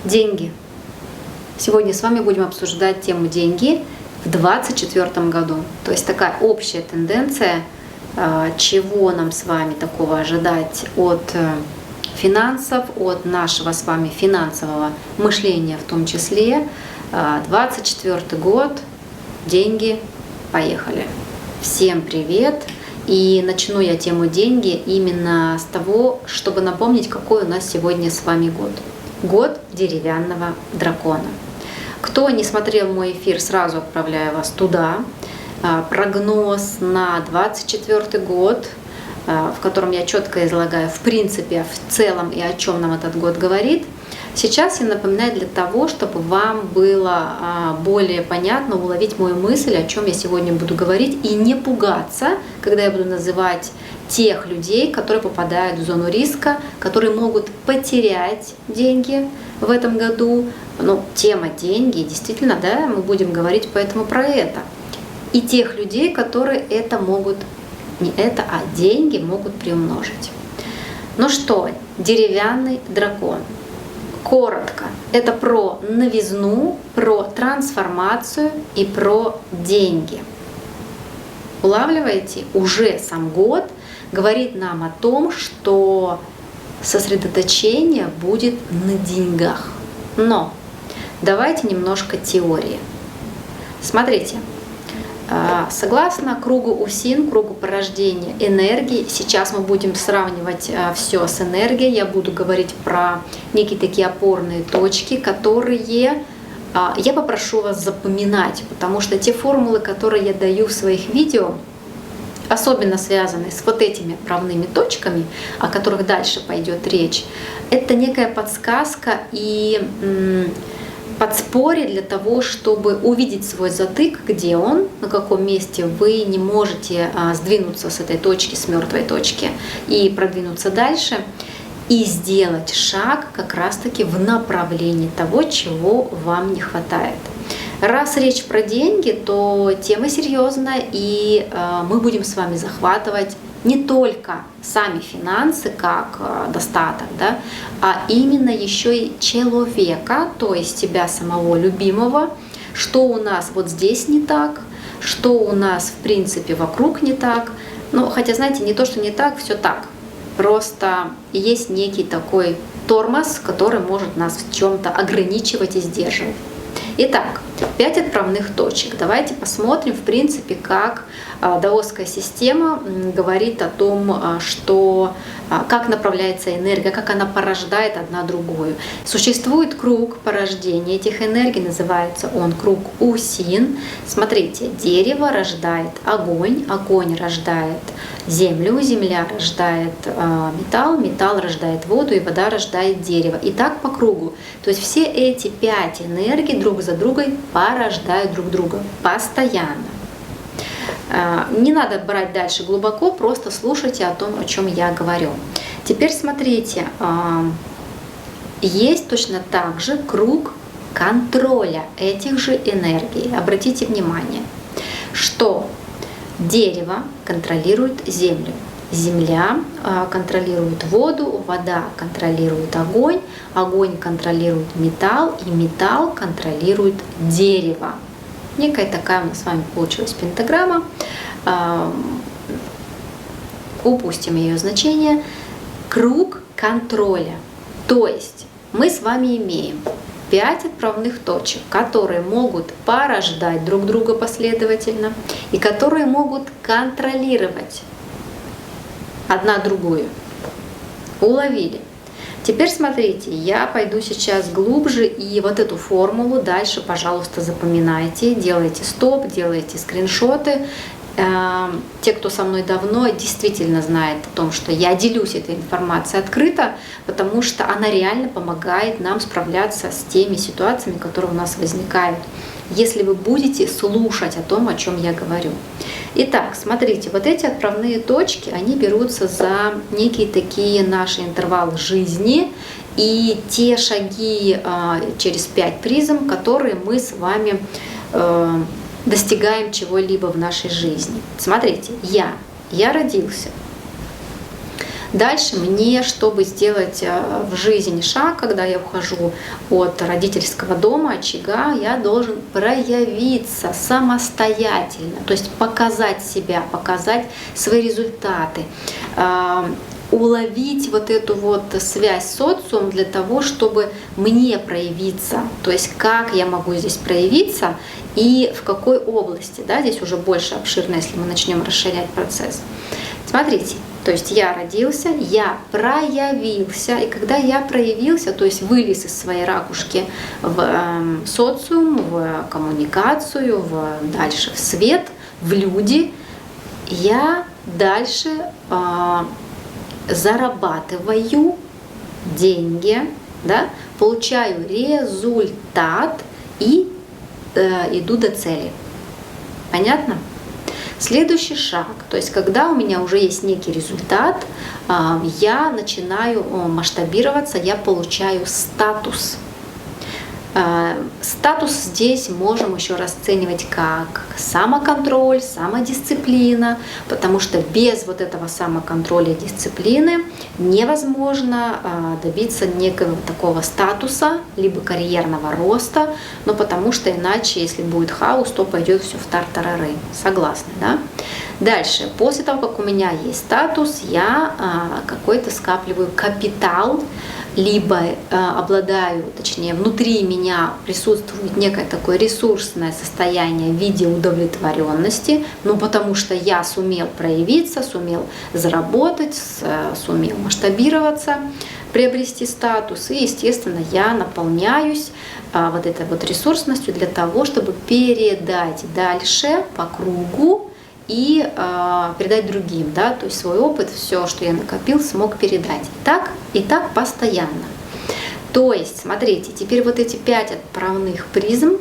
Деньги. Сегодня с вами будем обсуждать тему деньги в 2024 году. То есть такая общая тенденция, чего нам с вами такого ожидать от финансов, от нашего с вами финансового мышления в том числе. 2024 год, деньги, поехали. Всем привет! И начну я тему деньги именно с того, чтобы напомнить, какой у нас сегодня с вами год. Год деревянного дракона. Кто не смотрел мой эфир, сразу отправляю вас туда. Прогноз на 2024 год, в котором я четко излагаю, в принципе, в целом и о чем нам этот год говорит. Сейчас я напоминаю для того, чтобы вам было более понятно уловить мою мысль, о чем я сегодня буду говорить, и не пугаться, когда я буду называть тех людей, которые попадают в зону риска, которые могут потерять деньги в этом году. Ну, тема деньги, действительно, да, мы будем говорить поэтому про это. И тех людей, которые это могут, не это, а деньги могут приумножить. Ну что, деревянный дракон. Коротко, это про новизну, про трансформацию и про деньги. Улавливаете? Уже сам год говорит нам о том, что сосредоточение будет на деньгах. Но давайте немножко теории. Смотрите, согласно кругу УСИН, кругу порождения энергии, сейчас мы будем сравнивать все с энергией, я буду говорить про некие такие опорные точки, которые я попрошу вас запоминать, потому что те формулы, которые я даю в своих видео, особенно связанные с вот этими отправными точками, о которых дальше пойдет речь, это некая подсказка и подспорье для того, чтобы увидеть свой затык, где он, на каком месте вы не можете сдвинуться с этой точки, с мертвой точки, и продвинуться дальше, и сделать шаг как раз-таки в направлении того, чего вам не хватает. Раз речь про деньги, то тема серьезная, и мы будем с вами захватывать не только сами финансы как достаток, да, а именно еще и человека, то есть себя самого любимого, что у нас вот здесь не так, что у нас в принципе вокруг не так. Ну, хотя, знаете, не то, что не так, все так. Просто есть некий такой тормоз, который может нас в чем-то ограничивать и сдерживать. Итак, 5 отправных точек. Давайте посмотрим, в принципе, как даосская система говорит о том, что, как направляется энергия, как она порождает одна другую. Существует круг порождения этих энергий, называется он круг УСИН. Смотрите, дерево рождает огонь, огонь рождает землю, земля рождает металл, металл рождает воду, и вода рождает дерево. И так по кругу. То есть все эти 5 энергий друг за другой порождают друг друга постоянно. Не надо брать дальше глубоко, просто слушайте о том, о чем я говорю. Теперь смотрите, есть точно так же круг контроля этих же энергий. Обратите внимание, что дерево контролирует землю, земля контролирует воду, вода контролирует огонь, огонь контролирует металл, и металл контролирует дерево. Некая такая у нас с вами получилась пентаграмма. Упустим ее значение. Круг контроля. То есть мы с вами имеем 5 отправных точек, которые могут порождать друг друга последовательно и которые могут контролировать одна другую. Уловили? Теперь смотрите, я пойду сейчас глубже, и вот эту формулу дальше, пожалуйста, запоминайте, делайте стоп, делайте скриншоты. Те, кто со мной давно, действительно знает о том, что я делюсь этой информацией открыто, потому что она реально помогает нам справляться с теми ситуациями, которые у нас возникают, если вы будете слушать о том, о чем я говорю. Итак, смотрите, вот эти отправные точки, они берутся за некие такие наши интервалы жизни и те шаги через 5 призм, которые мы с вами достигаем чего-либо в нашей жизни. Смотрите, я родился. Дальше мне, чтобы сделать в жизни шаг, когда я ухожу от родительского дома, очага, я должен проявиться самостоятельно, то есть показать себя, показать свои результаты, уловить вот эту вот связь с социумом для того, чтобы мне проявиться, то есть как я могу здесь проявиться и в какой области, да, здесь уже больше обширно, если мы начнем расширять процесс. Смотрите, то есть я родился, я проявился, и когда я проявился, то есть вылез из своей ракушки в социум, в коммуникацию, дальше в свет, в люди, я дальше зарабатываю деньги, да, получаю результат и иду до цели. Понятно? Следующий шаг, то есть когда у меня уже есть некий результат, я начинаю масштабироваться, я получаю статус. Статус здесь можем еще расценивать как самоконтроль, самодисциплина, потому что без вот этого самоконтроля и дисциплины невозможно добиться некого такого статуса, либо карьерного роста, но потому что иначе, если будет хаос, то пойдет все в тартарары. Согласны, да? Дальше, после того, как у меня есть статус, я какой-то скапливаю капитал, либо обладаю, точнее, внутри меня присутствует некое такое ресурсное состояние в виде удовлетворенности, ну потому что я сумел проявиться, сумел заработать, сумел масштабироваться, приобрести статус, и, естественно, я наполняюсь вот этой вот ресурсностью для того, чтобы передать дальше по кругу и передать другим, да, то есть свой опыт, все, что я накопил, смог передать. И так постоянно. То есть, смотрите, теперь вот эти 5 отправных призм,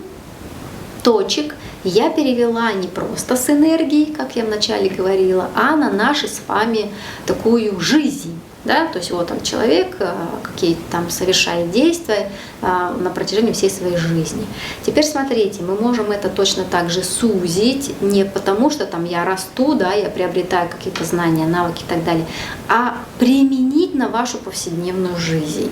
точек, я перевела не просто с энергией, как я вначале говорила, а на нашу с вами такую жизнь. Да? То есть вот он человек, какие-то там совершает действия на протяжении всей своей жизни. Теперь смотрите, мы можем это точно так же сузить, не потому что там я расту, да, я приобретаю какие-то знания, навыки и так далее, а применить на вашу повседневную жизнь.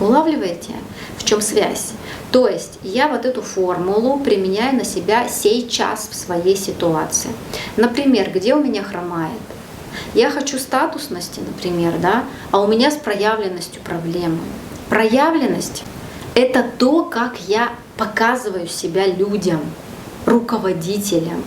Улавливаете, в чем связь? То есть я вот эту формулу применяю на себя сейчас в своей ситуации. Например, где у меня хромает? Я хочу статусности, например, да, а у меня с проявленностью проблемы. Проявленность — это то, как я показываю себя людям, руководителям,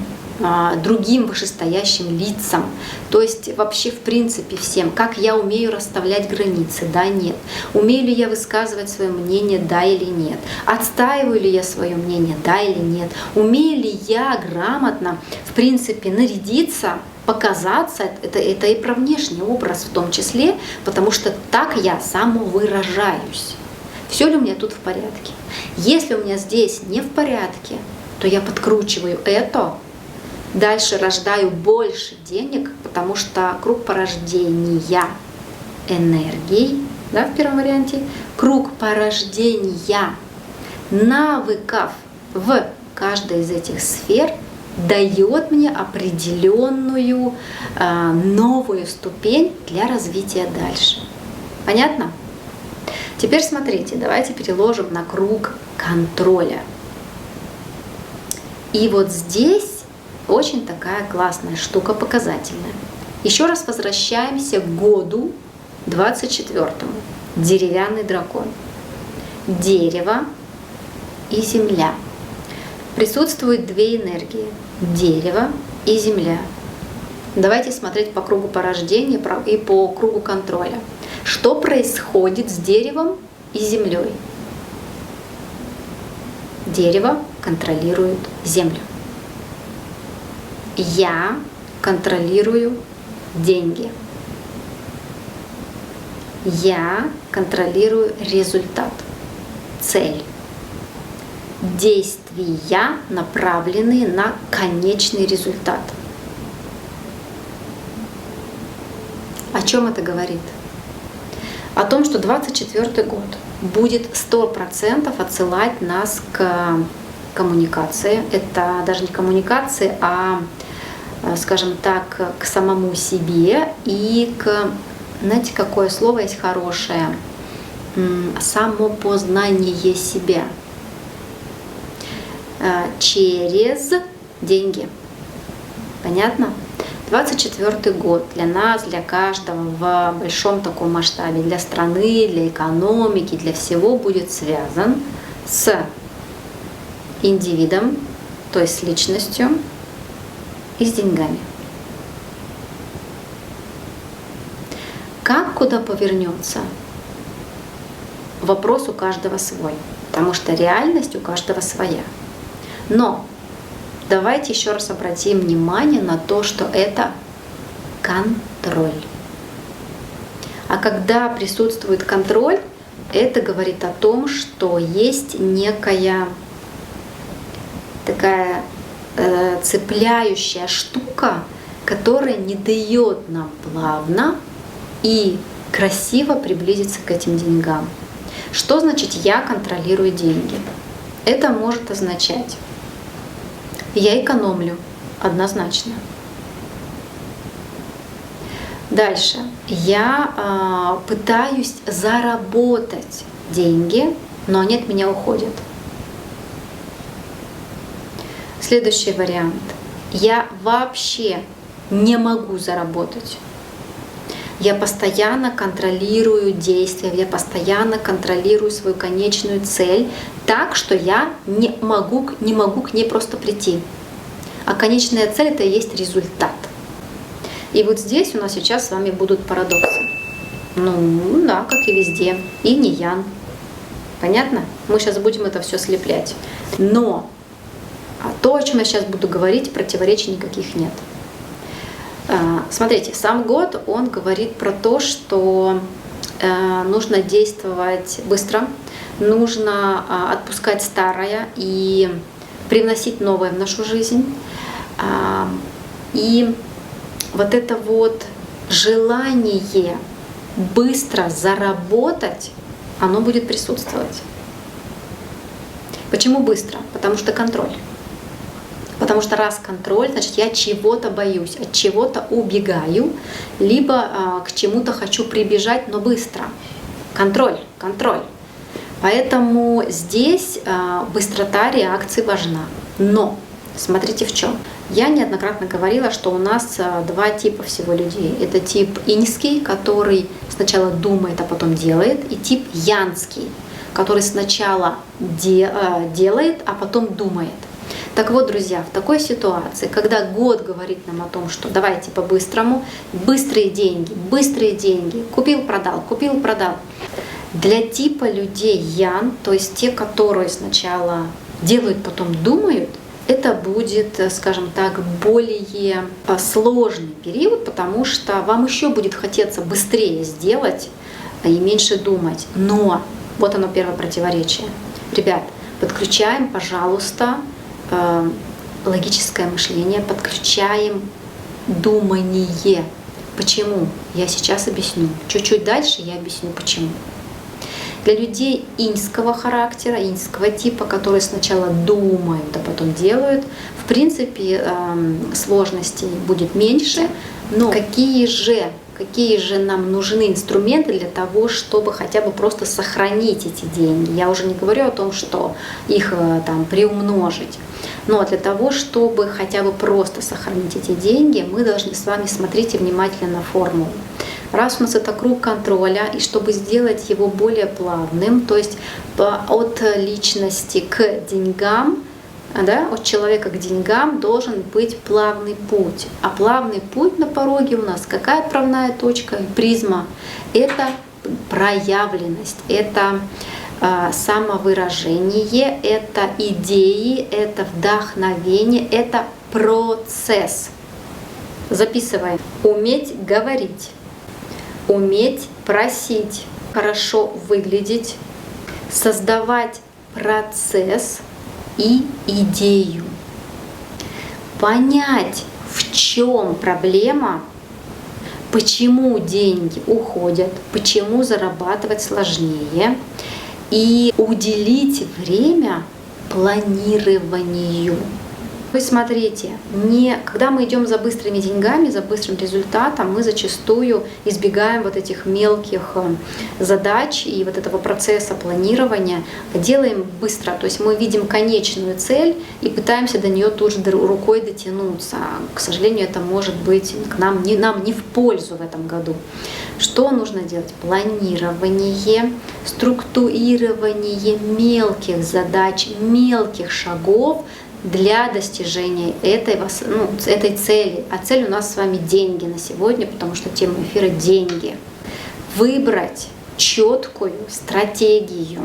другим вышестоящим лицам, то есть вообще в принципе всем, как я умею расставлять границы, да, нет, умею ли я высказывать свое мнение, да или нет, отстаиваю ли я свое мнение, да или нет, умею ли я грамотно в принципе нарядиться, показаться, это и про внешний образ в том числе, потому что так я самовыражаюсь. Все ли у меня тут в порядке? Если у меня здесь не в порядке, то я подкручиваю это, дальше рождаю больше денег, потому что круг порождения энергии, да, в первом варианте, круг порождения навыков в каждой из этих сфер дает мне определенную новую ступень для развития дальше. Понятно? Теперь смотрите, давайте переложим на круг контроля. И вот здесь очень такая классная штука, показательная. Еще раз возвращаемся к году 24-му. Деревянный дракон. Дерево и земля. Присутствуют две энергии – дерево и земля. Давайте смотреть по кругу порождения и по кругу контроля. Что происходит с деревом и землей? Дерево контролирует землю. Я контролирую деньги. Я контролирую результат, цель. Действия, направленные на конечный результат. О чем это говорит? О том, что 24 год будет 100% отсылать нас к коммуникации. Это даже не коммуникации, а скажем так, к самому себе и к, знаете, какое слово есть хорошее? Самопознание себя через деньги. Понятно? 24 год для нас, для каждого в большом таком масштабе, для страны, для экономики, для всего будет связан с индивидом, то есть с личностью и с деньгами. Как куда повернется? Вопрос у каждого свой, потому что реальность у каждого своя. Но давайте еще раз обратим внимание на то, что это контроль. А когда присутствует контроль, это говорит о том, что есть некая такая цепляющая штука, которая не дает нам плавно и красиво приблизиться к этим деньгам. Что значит «я контролирую деньги»? Это может означать «я экономлю» однозначно. Дальше. Я пытаюсь заработать деньги, но они от меня уходят. Следующий вариант. Я вообще не могу заработать. Я постоянно контролирую действия, я постоянно контролирую свою конечную цель так, что я не могу к ней просто прийти. А конечная цель — это и есть результат. И вот здесь у нас сейчас с вами будут парадоксы. Ну да, как и везде. И не ян. Понятно? Мы сейчас будем это все слеплять. Но то, о чем я сейчас буду говорить, противоречий никаких нет. Смотрите, сам год, он говорит про то, что нужно действовать быстро, нужно отпускать старое и привносить новое в нашу жизнь. И вот это вот желание быстро заработать, оно будет присутствовать. Почему быстро? Потому что контроль. Потому что раз контроль, значит, я чего-то боюсь, от чего-то убегаю, либо к чему-то хочу прибежать, но быстро. Контроль, контроль. Поэтому здесь быстрота реакции важна. Но смотрите в чем. Я неоднократно говорила, что у нас два типа всего людей. Это тип иньский, который сначала думает, а потом делает, и тип янский, который сначала делает, а потом думает. Так вот, друзья, в такой ситуации, когда год говорит нам о том, что давайте по-быстрому, быстрые деньги, купил-продал, для типа людей ян, то есть те, которые сначала делают, потом думают, это будет, скажем так, более сложный период, потому что вам еще будет хотеться быстрее сделать и меньше думать. Но вот оно первое противоречие. Ребят, подключаем, пожалуйста, логическое мышление, подключаем думание. Почему? Я сейчас объясню. Чуть-чуть дальше я объясню, почему. Для людей иньского характера, иньского типа, которые сначала думают, а потом делают, в принципе, сложностей будет меньше. Но какие же нам нужны инструменты для того, чтобы хотя бы просто сохранить эти деньги? Я уже не говорю о том, что их там приумножить. Но для того, чтобы хотя бы просто сохранить эти деньги, мы должны с вами смотреть внимательно на формулу. Раз у нас это круг контроля, и чтобы сделать его более плавным, то есть от личности к деньгам, да, от человека к деньгам должен быть плавный путь. А плавный путь на пороге у нас какая отправная точка? Призма. Это проявленность, это самовыражение, это идеи, это вдохновение, это процесс. Записываем. Уметь говорить, уметь просить, хорошо выглядеть, создавать процесс и идею. Понять, в чем проблема, почему деньги уходят, почему зарабатывать сложнее, и уделить время планированию. То есть смотрите, когда мы идем за быстрыми деньгами, за быстрым результатом, мы зачастую избегаем вот этих мелких задач и вот этого процесса планирования, делаем быстро. То есть мы видим конечную цель и пытаемся до нее тут же рукой дотянуться. К сожалению, это может быть нам не в пользу в этом году. Что нужно делать? Планирование, структурирование мелких задач, мелких шагов для достижения этой цели. А цель у нас с вами деньги на сегодня, потому что тема эфира — деньги. Выбрать четкую стратегию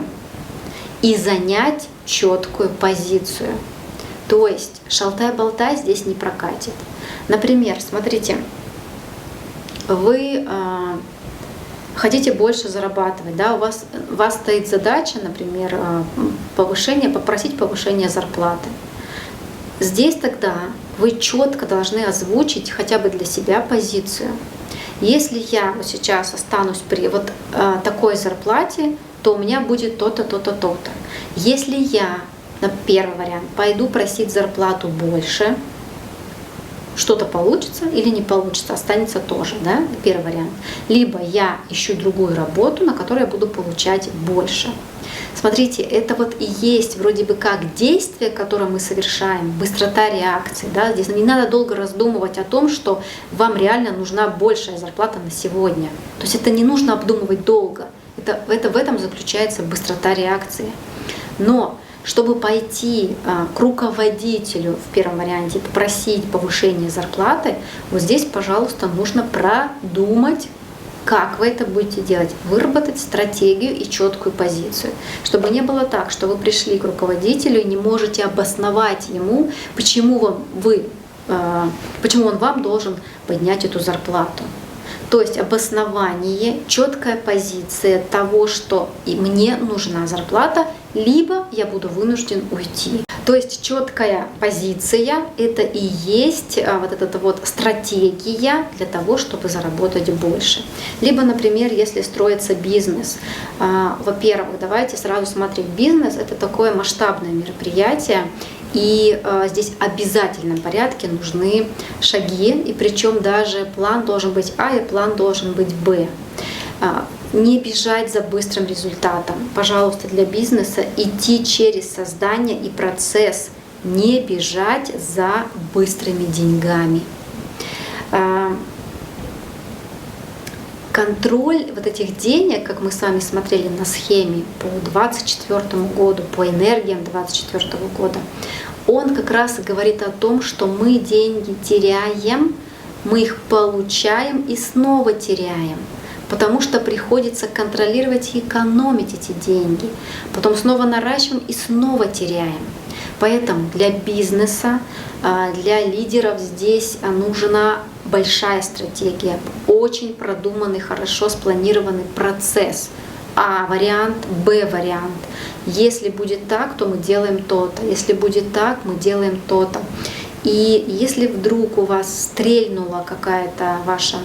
и занять четкую позицию. То есть шалтай-болтай здесь не прокатит. Например, смотрите, вы хотите больше зарабатывать, да, у вас стоит задача, например, попросить повышения зарплаты. Здесь тогда вы четко должны озвучить хотя бы для себя позицию. Если я вот сейчас останусь при вот такой зарплате, то у меня будет то-то, то-то, то-то. Если я, первый вариант, пойду просить зарплату больше, что-то получится или не получится, останется тоже, да, первый вариант. Либо я ищу другую работу, на которой я буду получать больше. Смотрите, это вот и есть вроде бы как действие, которое мы совершаем, быстрота реакции. Да? Здесь не надо долго раздумывать о том, что вам реально нужна большая зарплата на сегодня. То есть это не нужно обдумывать долго. В этом заключается быстрота реакции. Но чтобы пойти к руководителю в первом варианте, попросить повышение зарплаты, вот здесь, пожалуйста, нужно продумать, как вы это будете делать, выработать стратегию и четкую позицию, чтобы не было так, что вы пришли к руководителю и не можете обосновать ему, почему он вам должен поднять эту зарплату. То есть обоснование, четкая позиция того, что и мне нужна зарплата, либо я буду вынужден уйти. То есть четкая позиция — это и есть вот эта вот стратегия для того, чтобы заработать больше. Либо, например, если строится бизнес. Во-первых, давайте сразу смотреть, бизнес — это такое масштабное мероприятие, и здесь в обязательном порядке нужны шаги, и причем даже план должен быть А и план должен быть Б. Не бежать за быстрым результатом. Пожалуйста, для бизнеса идти через создание и процесс, не бежать за быстрыми деньгами. Контроль вот этих денег, как мы с вами смотрели на схеме по 2024 году, по энергиям 2024 года, он как раз говорит о том, что мы деньги теряем, мы их получаем и снова теряем. Потому что приходится контролировать и экономить эти деньги. Потом снова наращиваем и снова теряем. Поэтому для бизнеса, для лидеров здесь нужна большая стратегия, очень продуманный, хорошо спланированный процесс. А вариант, Б вариант. Если будет так, то мы делаем то-то. Если будет так, мы делаем то-то. И если вдруг у вас стрельнула какая-то ваша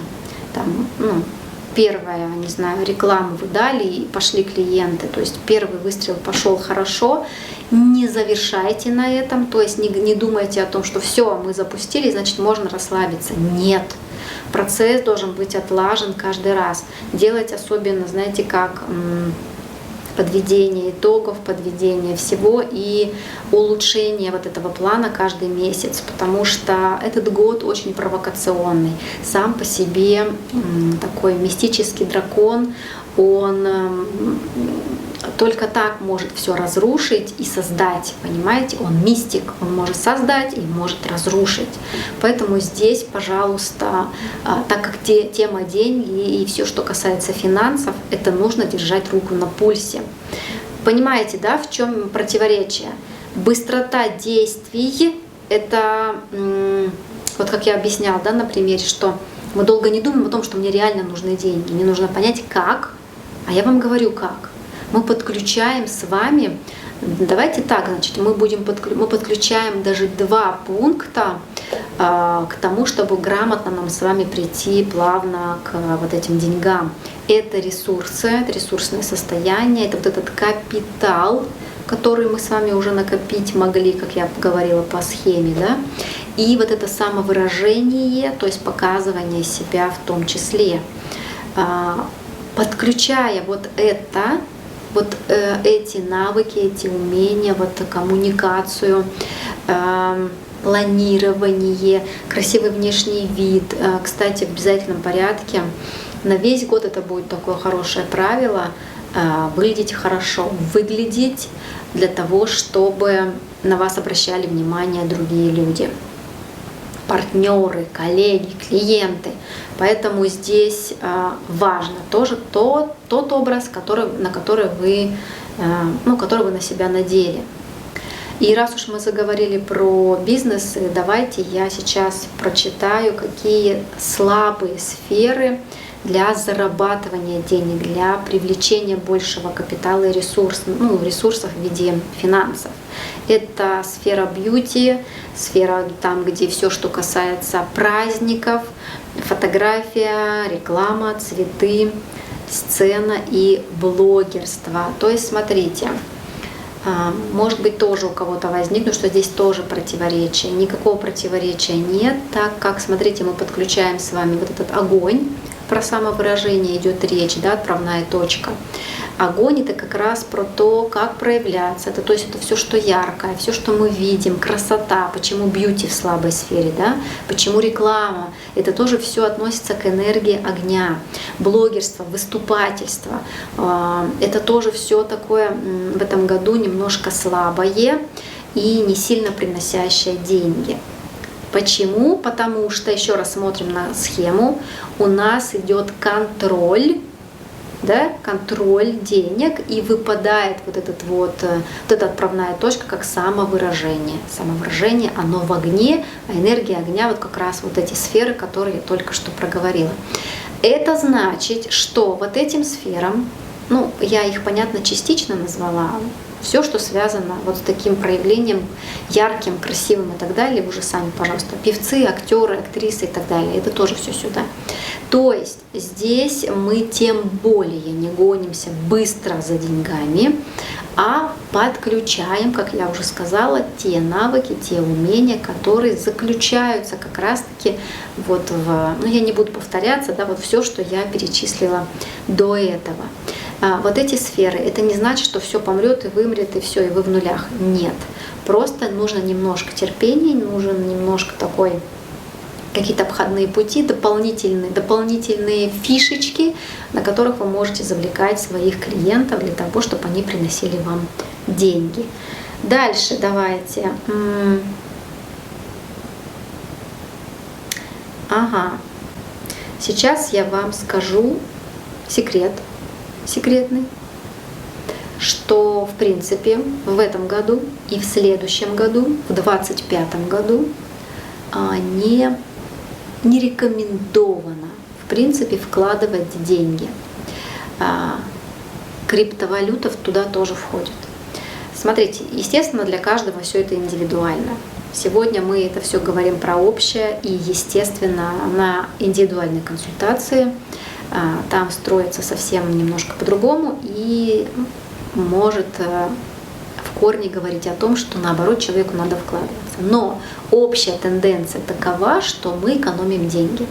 первая, не знаю, рекламу вы дали и пошли клиенты, то есть первый выстрел пошел хорошо, не завершайте на этом, то есть не думайте о том, что все, мы запустили, значит можно расслабиться. Нет. Процесс должен быть отлажен каждый раз. Делать особенно, знаете, как подведение итогов, подведение всего и улучшение вот этого плана каждый месяц, потому что этот год очень провокационный. Сам по себе такой мистический дракон, он только так может все разрушить и создать, понимаете? Он мистик, он может создать и может разрушить. Поэтому здесь, пожалуйста, так как тема деньги и все, что касается финансов, это нужно держать руку на пульсе. Понимаете, да, в чем противоречие? Быстрота действий — это, вот как я объясняла, да, на примере, что мы долго не думаем о том, что мне реально нужны деньги. Мне нужно понять, как, а я вам говорю, как. Мы подключаем с вами, давайте так, значит, мы подключаем даже 2 пункта к тому, чтобы грамотно нам с вами прийти плавно к вот этим деньгам. Это ресурсы, это ресурсное состояние, это вот этот капитал, которые мы с вами уже накопить могли, как я говорила по схеме, да, и вот это самовыражение, то есть показывание себя в том числе, подключая вот это, вот эти навыки, эти умения, вот коммуникацию, планирование, красивый внешний вид. Кстати, в обязательном порядке на весь год это будет такое хорошее правило — выглядеть хорошо, выглядеть для того, чтобы на вас обращали внимание другие люди, партнеры, коллеги, клиенты. Поэтому здесь важно тоже тот образ, на который вы на себя надели. И раз уж мы заговорили про бизнес, давайте я сейчас прочитаю, какие слабые сферы для зарабатывания денег, для привлечения большего капитала и ресурсов в виде финансов. Это сфера бьюти, сфера там, где все, что касается праздников, фотография, реклама, цветы, сцена и блогерство. То есть смотрите, может быть, тоже у кого-то возникнет, что здесь тоже противоречие. Никакого противоречия нет, так как, смотрите, мы подключаем с вами вот этот огонь. Про самовыражение идет речь, да, отправная точка. Огонь — это как раз про то, как проявляться. То есть это все, что яркое, все, что мы видим, красота. Почему бьюти в слабой сфере, да? Почему реклама? Это тоже все относится к энергии огня. Блогерство, выступательство — это тоже все такое в этом году немножко слабое и не сильно приносящее деньги. Почему? Потому что, еще раз смотрим на схему, у нас идет контроль, да, контроль денег, и выпадает вот эта отправная точка как самовыражение. Самовыражение, оно в огне, а энергия огня вот как раз вот эти сферы, которые я только что проговорила. Это значит, что вот этим сферам, я их, понятно, частично назвала, все, что связано вот с таким проявлением ярким, красивым и так далее, вы уже сами, пожалуйста, певцы, актеры, актрисы и так далее, это тоже все сюда. То есть здесь мы тем более не гонимся быстро за деньгами, а подключаем, как я уже сказала, те навыки, те умения, которые заключаются как раз-таки вот я не буду повторяться, да, вот все, что я перечислила до этого. Вот эти сферы, это не значит, что все помрет и вымрет, и все, и вы в нулях. Нет. Просто нужно немножко терпения, нужен немножко какие-то обходные пути, дополнительные фишечки, на которых вы можете завлекать своих клиентов для того, чтобы они приносили вам деньги. Дальше давайте. Сейчас я вам скажу секретный, что в принципе в этом году и в следующем году, в 2025 году не рекомендовано в принципе вкладывать деньги. Криптовалюта туда тоже входит. Смотрите, естественно, для каждого все это индивидуально. Сегодня мы это все говорим про общее, и, естественно, на индивидуальной консультации там строится совсем немножко по-другому и может в корне говорить о том, что наоборот человеку надо вкладываться. Но общая тенденция такова, что мы экономим деньги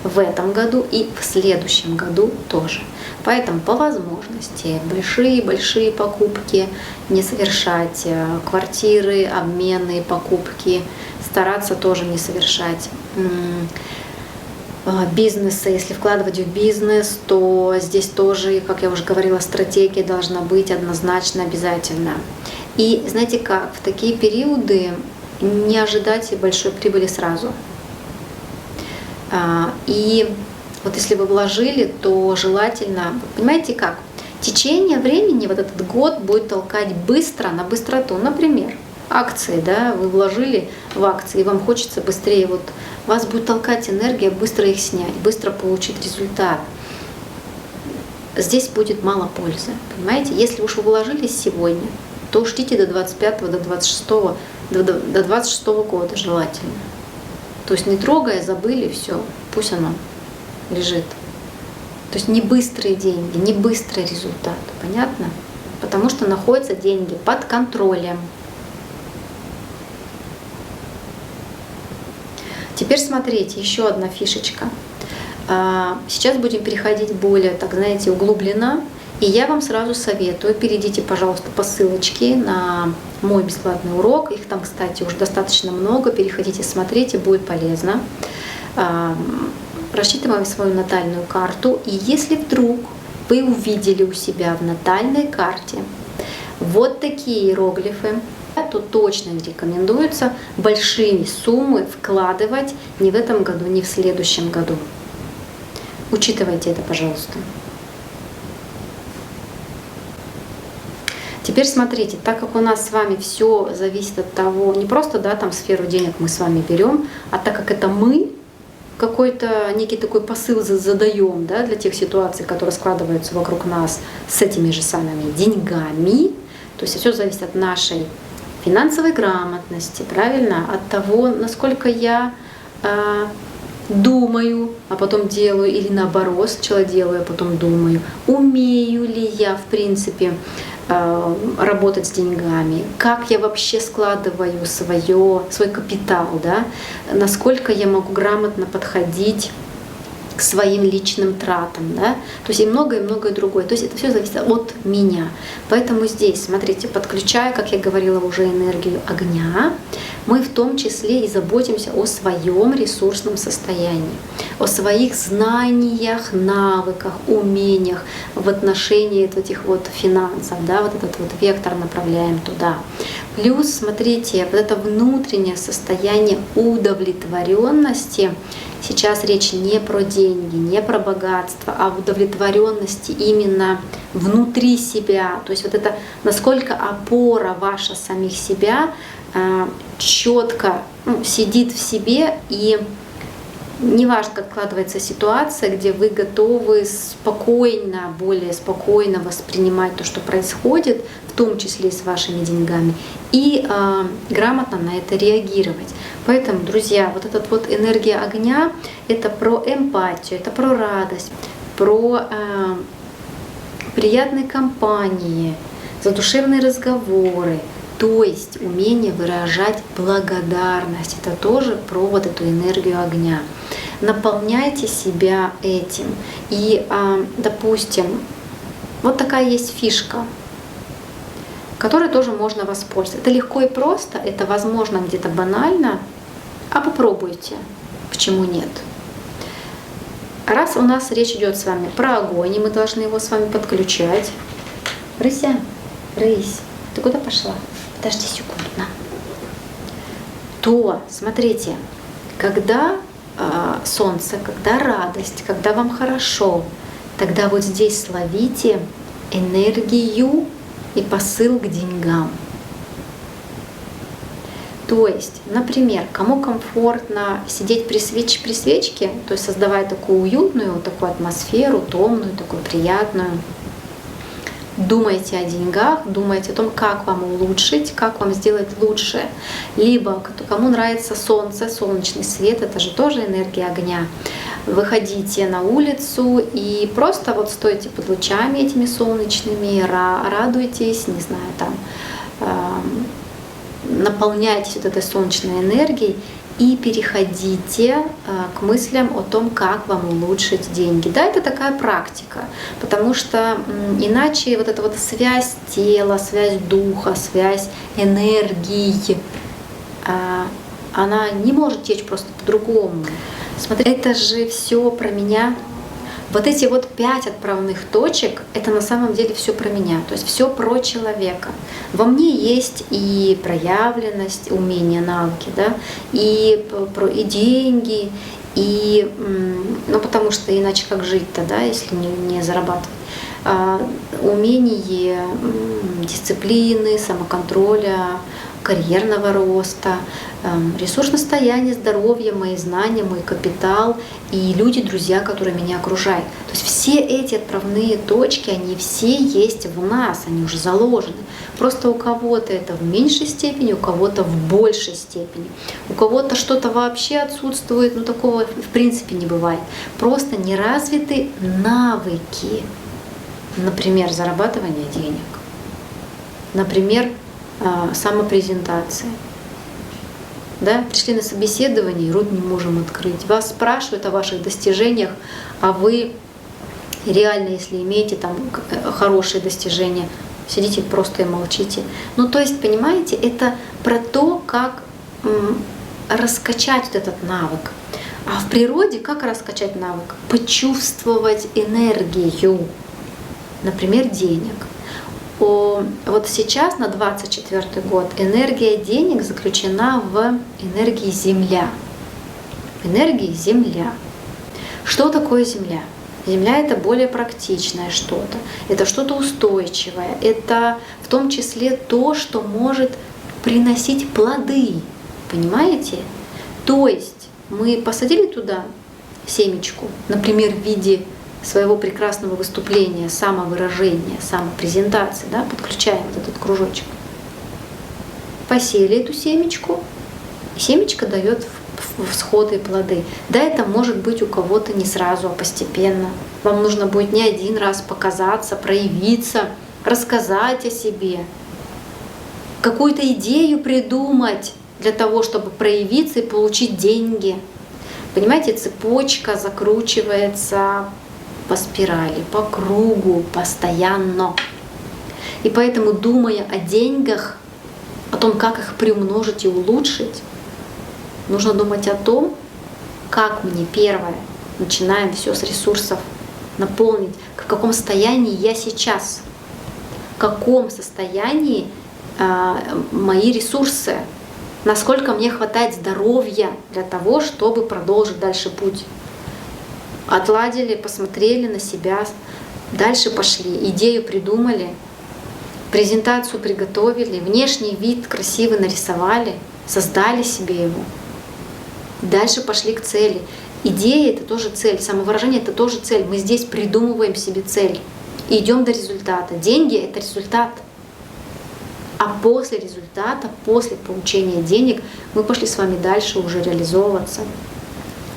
в этом году и в следующем году тоже. Поэтому по возможности большие покупки не совершать, квартиры, обменные покупки стараться тоже не совершать. Бизнеса, если вкладывать в бизнес, то здесь тоже, как я уже говорила, стратегия должна быть однозначно обязательно. И знаете как, в такие периоды не ожидайте большой прибыли сразу. И вот если вы вложили, то желательно, понимаете как, течение времени вот этот год будет толкать быстро на быстроту. Например, акции, да, вы вложили в акции, и вам хочется быстрее, вот вас будет толкать энергия быстро их снять, быстро получить результат. Здесь будет мало пользы, понимаете? Если уж вы вложились сегодня, то ждите до 25-го, до 26-го года желательно. То есть не трогая, забыли, все, пусть оно лежит. То есть не быстрые деньги, не быстрый результат, понятно? потому что находятся деньги под контролем. Теперь смотрите, еще одна фишечка. Сейчас будем переходить более, так знаете, углубленно. И я вам сразу советую, перейдите, пожалуйста, по ссылочке на мой бесплатный урок. Их там, кстати, уже достаточно много. Переходите, смотрите, будет полезно. Рассчитываем свою натальную карту. И если вдруг вы увидели у себя в натальной карте вот такие иероглифы, то точно рекомендуется большие суммы вкладывать не в этом году, не в следующем году. Учитывайте это, пожалуйста. Теперь смотрите, так как у нас с вами все зависит от того, не просто там сферу денег мы с вами берем, а так как это мы какой-то некий такой посыл задаем для тех ситуаций, которые складываются вокруг нас с этими же самыми деньгами, то есть все зависит от нашей финансовой грамотности, правильно? От того, насколько я думаю, а потом делаю, или наоборот, сначала делаю, а потом думаю, умею ли я, в принципе, работать с деньгами, как я вообще складываю свой капитал, насколько я могу грамотно подходить к своим личным тратам, то есть и многое другое. То есть это все зависит от меня. Поэтому здесь, смотрите, подключая, как я говорила, уже энергию огня, мы в том числе и заботимся о своем ресурсном состоянии, о своих знаниях, навыках, умениях в отношении этих финансов, вот этот вектор направляем туда. Плюс, смотрите, вот это внутреннее состояние удовлетворенности. Сейчас речь не про деньги, не про богатство, а в удовлетворенности именно внутри себя. То есть вот это насколько опора ваша самих себя четко сидит в себе, и неважно, как складывается ситуация, где вы готовы спокойно, более спокойно воспринимать то, что происходит, в том числе и с вашими деньгами, и грамотно на это реагировать. Поэтому, друзья, вот эта энергия огня — это про эмпатию, это про радость, про приятные компании, задушевные разговоры, то есть умение выражать благодарность. Это тоже про вот эту энергию огня. Наполняйте себя этим. И, допустим, вот такая есть фишка, которой тоже можно воспользоваться. Это легко и просто, это возможно где-то банально, а попробуйте, почему нет. Раз у нас речь идет с вами про огонь, и мы должны его с вами подключать. Рыся, рысь, ты куда пошла? Подожди секунду. На. То, смотрите, когда солнце, когда радость, когда вам хорошо, тогда вот здесь словите энергию и посыл к деньгам. То есть, например, кому комфортно сидеть при свечке, то есть создавая такую уютную, такую атмосферу, томную, такую приятную, думайте о деньгах, думайте о том, как вам улучшить, как вам сделать лучше. Либо кому нравится солнце, солнечный свет, это же тоже энергия огня. Выходите на улицу и просто стойте под лучами этими солнечными, радуйтесь, не знаю, наполняйтесь вот этой солнечной энергией и переходите к мыслям о том, как вам улучшить деньги. Да, это такая практика, потому что иначе вот эта связь тела, связь духа, связь энергии, она не может течь просто по-другому. Смотрите, это же все про меня. Вот эти 5 отправных точек — это на самом деле все про меня, то есть все про человека. Во мне есть и проявленность, умения, навыки, и деньги, и потому что иначе как жить-то, если не зарабатывать. Умение дисциплины, самоконтроля, карьерного роста, ресурсное состояние, здоровье, мои знания, мой капитал и люди, друзья, которые меня окружают. То есть все эти отправные точки, они все есть в нас, они уже заложены. Просто у кого-то это в меньшей степени, у кого-то в большей степени. У кого-то что-то вообще отсутствует, такого в принципе не бывает. Просто не развиты навыки, например, зарабатывания денег. Например, самопрезентация. Да? Пришли на собеседование, рот не можем открыть. Вас спрашивают о ваших достижениях, а вы реально, если имеете там хорошие достижения, сидите просто и молчите. Ну, то есть, понимаете, это про то, как раскачать вот этот навык. А в природе как раскачать навык? Почувствовать энергию, например, денег. Вот сейчас, на 24 год, энергия денег заключена в энергии Земля. Энергии Земля. Что такое Земля? Земля — это более практичное что-то, это что-то устойчивое, это в том числе то, что может приносить плоды. Понимаете? То есть мы посадили туда семечку, например, в виде своего прекрасного выступления, самовыражения, самопрезентации, да, подключаем вот этот кружочек. Посеяли эту семечку, и семечко дает всходы и плоды. Да, это может быть у кого-то не сразу, а постепенно. Вам нужно будет не один раз показаться, проявиться, рассказать о себе, какую-то идею придумать для того, чтобы проявиться и получить деньги. Понимаете, цепочка закручивается по спирали, по кругу, постоянно. И поэтому, думая о деньгах, о том, как их приумножить и улучшить, нужно думать о том, как мне первое, начинаем все с ресурсов, наполнить, в каком состоянии я сейчас, в каком состоянии мои ресурсы, насколько мне хватает здоровья для того, чтобы продолжить дальше путь. Отладили, посмотрели на себя, дальше пошли, идею придумали, презентацию приготовили, внешний вид красивый нарисовали, создали себе его. Дальше пошли к цели. Идея — это тоже цель, самовыражение — это тоже цель. Мы здесь придумываем себе цель и идем до результата. Деньги — это результат. А после результата, после получения денег, мы пошли с вами дальше уже реализовываться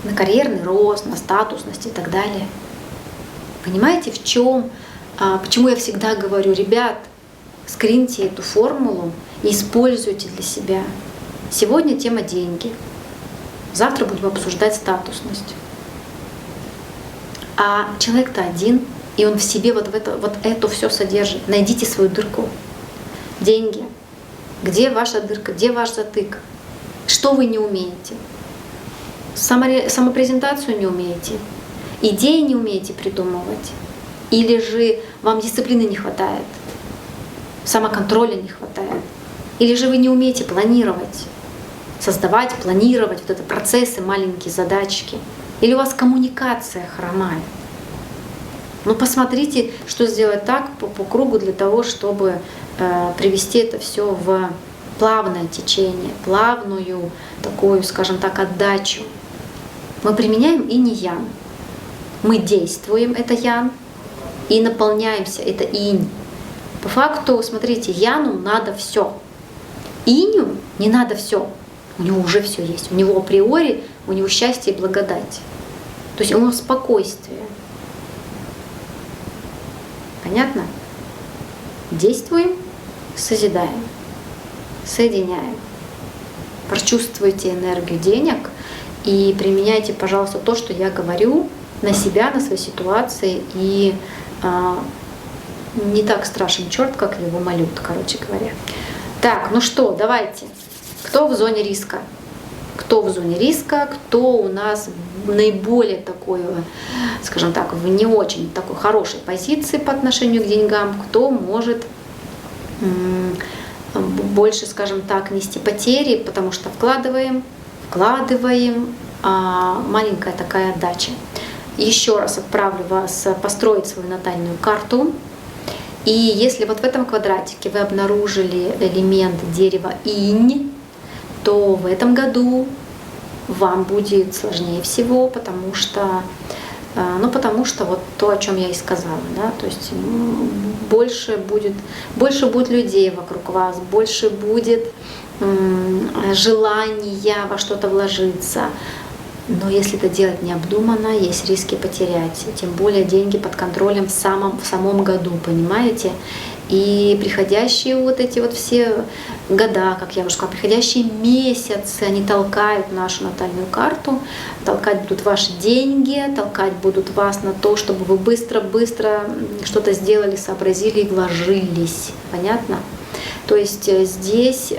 на карьерный рост, на статусность и так далее. Понимаете, в чем? Почему я всегда говорю: ребят, скриньте эту формулу и используйте для себя. Сегодня тема деньги. Завтра будем обсуждать статусность. А человек-то один, и он в себе вот это все содержит. Найдите свою дырку. Деньги. Где ваша дырка? Где ваш затык? Что вы не умеете? Самопрезентацию не умеете? Идеи не умеете придумывать? Или же вам дисциплины не хватает? Самоконтроля не хватает? Или же вы не умеете планировать? Создавать, планировать вот это процессы, маленькие задачки. Или у вас коммуникация хромает. Ну посмотрите, что сделать так по кругу для того, чтобы привести это все в плавное течение, плавную такую, скажем так, отдачу. Мы применяем инь и ян. Мы действуем, это ян, и наполняемся, это инь. По факту, смотрите, яну надо все. Иню не надо все. У него уже все есть. У него априори, у него счастье и благодать. То есть у него спокойствие. Понятно? Действуем, созидаем, соединяем. Прочувствуйте энергию денег и применяйте, пожалуйста, то, что я говорю, на себя, на свои ситуации. И не так страшен черт, как его молют, короче говоря. Так, ну что, давайте. Кто в зоне риска? Кто в зоне риска? Кто у нас наиболее такой, скажем так, в не очень такой хорошей позиции по отношению к деньгам? Кто может больше, скажем так, нести потери, потому что вкладываем, маленькая такая отдача. Еще раз отправлю вас построить свою натальную карту. И если вот в этом квадратике вы обнаружили элемент дерева инь, то в этом году вам будет сложнее всего, потому что вот то, о чем я и сказала, да, то есть больше будет людей вокруг вас, больше будет желания во что-то вложиться, Но если это делать необдуманно, есть риски потерять. Тем более деньги под контролем в самом году, понимаете? И приходящие вот эти вот все года, как я уже сказала, приходящие месяцы, они толкают нашу натальную карту, толкать будут ваши деньги, толкать будут вас на то, чтобы вы быстро-быстро что-то сделали, сообразили и вложились. Понятно? То есть здесь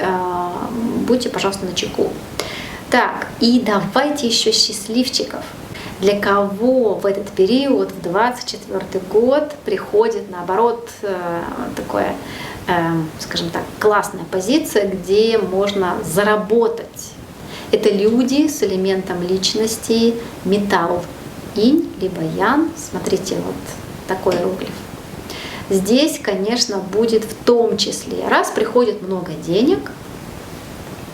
будьте, пожалуйста, начеку. Так, и давайте еще счастливчиков. Для кого в этот период, в 24 год, приходит, наоборот, такое, скажем так, классная позиция, где можно заработать. Это люди с элементом личности металл, инь либо ян. Смотрите, вот такой иероглиф. Здесь, конечно, будет в том числе, раз приходит много денег,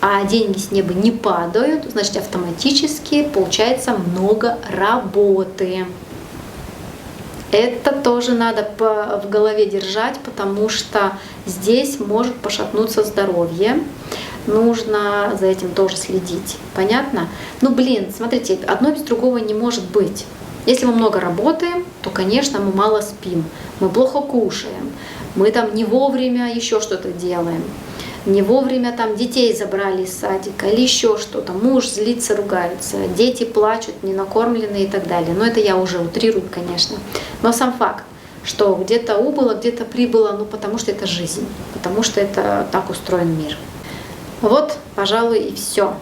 а деньги с неба не падают, значит, автоматически получается много работы. Это тоже надо в голове держать, потому что здесь может пошатнуться здоровье. Нужно за этим тоже следить. Понятно? Ну, блин, смотрите, одно без другого не может быть. Если мы много работаем, то, конечно, мы мало спим, мы плохо кушаем, мы там не вовремя еще что-то делаем. Не вовремя там детей забрали из садика или еще что-то, муж злится, ругается, дети плачут, не накормлены и так далее. Но это я уже утрирую, конечно. Но сам факт, что где-то убыло, где-то прибыло, ну потому что это жизнь, потому что это так устроен мир. Вот, пожалуй, и все.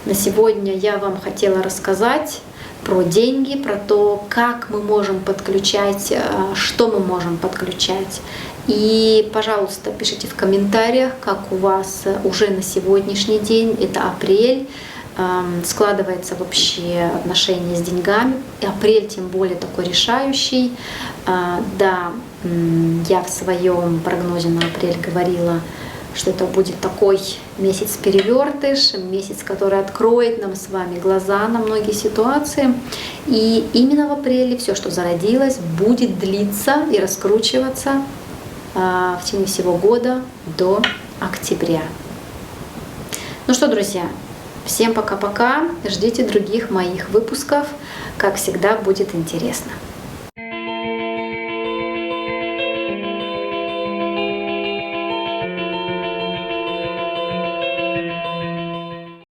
На сегодня я вам хотела рассказать про деньги, про то, как мы можем подключать, что мы можем подключать. И, пожалуйста, пишите в комментариях, как у вас уже на сегодняшний день, это апрель, складывается вообще отношение с деньгами. И апрель тем более такой решающий. Да, я в своем прогнозе на апрель говорила, что это будет такой месяц-перевертыш, месяц, который откроет нам с вами глаза на многие ситуации. И именно в апреле все, что зародилось, будет длиться и раскручиваться в течение всего года до октября. Ну что, друзья, всем пока-пока. Ждите других моих выпусков. Как всегда, будет интересно.